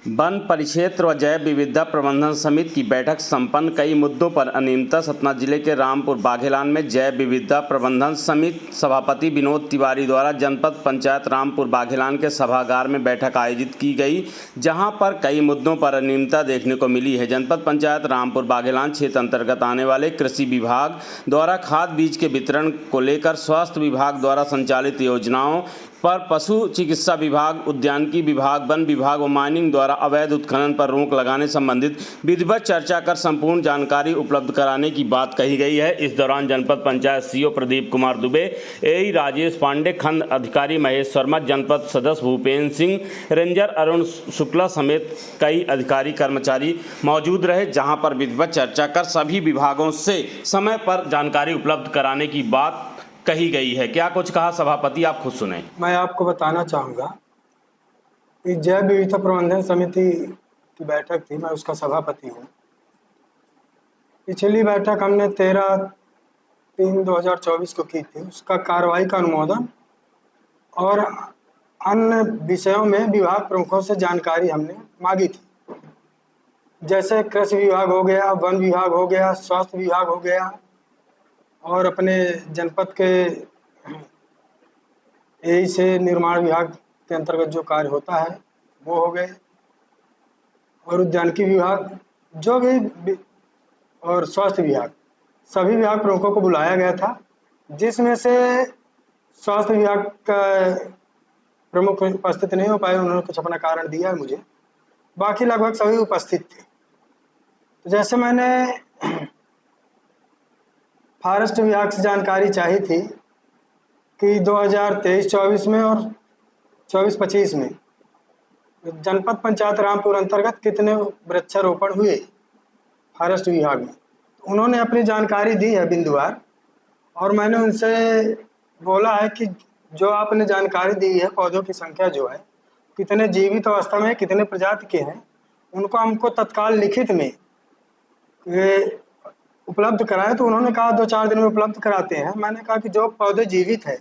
One परिक्षेत्र व जैव विविधता प्रबंधन समिति की बैठक संपन्न। कई मुद्दों पर अनियमितता। सतना जिले के रामपुर बाघेलान में जैव विविधता प्रबंधन समिति सभापति विनोद तिवारी द्वारा जनपद पंचायत रामपुर बाघेलान के सभागार में बैठक आयोजित की गई, जहां पर कई मुद्दों पर अनियमितता देखने को मिली है। जनपद पंचायत रामपुर बाघेलान क्षेत्र अंतर्गत आने वाले कृषि विभाग द्वारा खाद बीज के वितरण को लेकर, स्वास्थ्य विभाग द्वारा संचालित योजनाओं पर, पशु चिकित्सा विभाग, उद्यानिकी विभाग, वन विभाग व माइनिंग द्वारा अवैध उत्खनन पर रोक लगाने संबंधित विधिवत चर्चा कर संपूर्ण जानकारी उपलब्ध कराने की बात कही गई है। इस दौरान जनपद पंचायत सीओ प्रदीप कुमार दुबे, एई राजेश पांडे, खंड अधिकारी महेश शर्मा, जनपद सदस्य भूपेन्द्र सिंह, रेंजर अरुण शुक्ला समेत कई अधिकारी कर्मचारी मौजूद रहे, जहां पर विधिवत चर्चा कर सभी विभागों से समय पर जानकारी उपलब्ध कराने की बात कही गई है। क्या कुछ कहा सभापति, आप खुद सुने। मैं आपको बताना चाहूँगा कि जैव विविधता प्रबंधन समिति की बैठक थी, मैं उसका सभापति हूँ। पिछली बैठक हमने 13/3/2024 को की थी। उसका कार्रवाई का अनुमोदन और अन्य विषयों में विभाग प्रमुखों से जानकारी हमने मांगी थी, जैसे कृषि विभाग हो गया, वन विभाग हो गया, स्वास्थ्य विभाग हो गया और अपने जनपद के यही से निर्माण विभाग के अंतर्गत जो कार्य होता है वो हो गए, और उद्यानिकी विभाग जो भी और स्वास्थ्य विभाग, सभी विभाग प्रमुखों को बुलाया गया था, जिसमें से स्वास्थ्य विभाग का प्रमुख उपस्थित नहीं हो पाए। उन्होंने कुछ अपना कारण दिया है मुझे, बाकी लगभग सभी उपस्थित थे। तो जैसे मैंने फॉरेस्ट विभाग से जानकारी चाहिए थी कि 2023-24 में और 24-25 में जनपद पंचायत रामपुर अंतर्गत कितने वृक्षारोपण हुए फॉरेस्ट विभाग में, उन्होंने अपनी जानकारी दी है बिंदुवार, और मैंने उनसे बोला है कि जो आपने जानकारी दी है, पौधों की संख्या जो है, कितने जीवित अवस्था में, कितने प्रजाति के हैं, उनको हमको तत्काल लिखित में उपलब्ध कराए। तो उन्होंने कहा 2-4 दिन में उपलब्ध कराते हैं। मैंने कहा कि जो पौधे जीवित है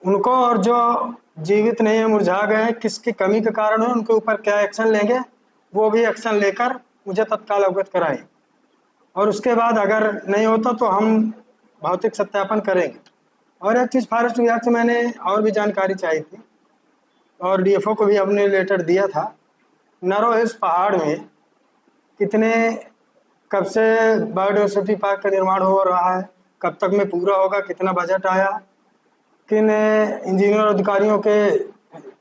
उनको, और जो जीवित नहीं है, मुरझा गए, किसकी कमी के कारण है, उनके ऊपर क्या एक्शन लेंगे, वो भी एक्शन लेकर मुझे तत्काल अवगत कराएं, और उसके बाद अगर नहीं होता तो हम भौतिक सत्यापन करेंगे। और एक चीज़ फॉरेस्ट विभाग से मैंने और भी जानकारी चाहिए थी, और डीएफओ को भी हमने लेटर दिया था। नरो हिल्स पहाड़ में कितने, कब से बायोडायवर्सिटी पार्क का निर्माण हो रहा है, कब तक में पूरा होगा, कितना बजट आया, किन इंजीनियर अधिकारियों के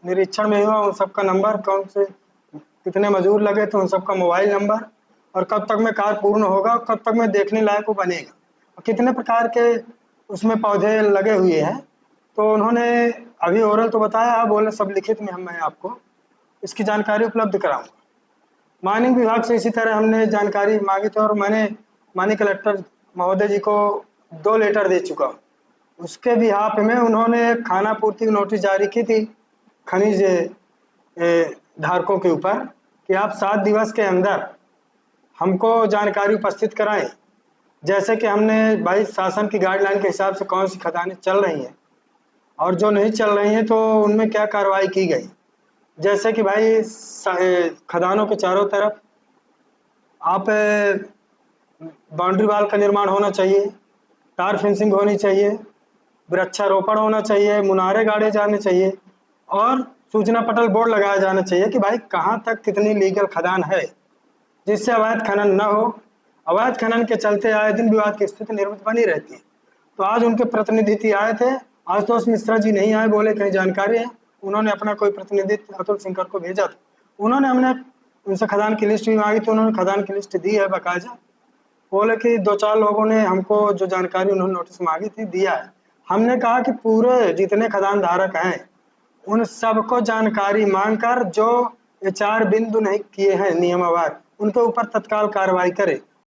निरीक्षण में हुआ, उन सबका नंबर, कौन से कितने मजदूर लगे थे, उन सबका मोबाइल नंबर, और कब तक में कार्य पूर्ण होगा, कब तक में देखने लायक वो बनेगा, और कितने प्रकार के उसमें पौधे लगे हुए हैं। तो उन्होंने अभी ओरल तो बताया, बोले सब लिखित में मैं आपको इसकी जानकारी उपलब्ध कराऊंगा। माइनिंग विभाग से इसी तरह हमने जानकारी मांगी थी, और मैंने माननीय कलेक्टर महोदय जी को 2 लेटर दे चुका हूँ। उसके बिहाफ में उन्होंने खाना पूर्ति की नोटिस जारी की थी खनिज धारकों के ऊपर कि आप 7 दिवस के अंदर हमको जानकारी उपस्थित कराएं। जैसे कि हमने भाई शासन की गाइडलाइन के हिसाब से कौन सी खदानें चल रही हैं और जो नहीं चल रही हैं तो उनमें क्या कार्रवाई की गई। जैसे कि भाई खदानों के चारों तरफ आप बाउंड्री वाल का निर्माण होना चाहिए, तार फेंसिंग होनी चाहिए, वृक्षारोपण होना चाहिए, मुनारे गाड़े जाने चाहिए, और सूचना पटल बोर्ड लगाया जाना चाहिए कि भाई कहाँ तक कितनी लीगल खदान है, जिससे अवैध खनन न हो। अवैध खनन के चलते आए दिन विवाद की स्थिति निर्मित बनी रहती है। तो आज उनके प्रतिनिधि आए थे, आशुतोष मिश्रा जी नहीं आए, बोले कहीं जानकारी है, उन्होंने अपना कोई प्रतिनिधि अतुल सिंकर को भेजा था। उन्होंने हमने उनसे खदान की लिस्ट भी मांगी, तो उन्होंने खदान की लिस्ट दी है बाकायदा। बोले कि 2-4 लोगों ने हमको जो जानकारी उन्होंने नोटिस मांगी थी दिया है। हमने कहा कि पूरे जितने खदान धारक हैं उन सबको जानकारी मांगकर जो ये 4 बिंदु नहीं किए हैं नियमानुसार, उनके ऊपर तत्काल कार्रवाई करे।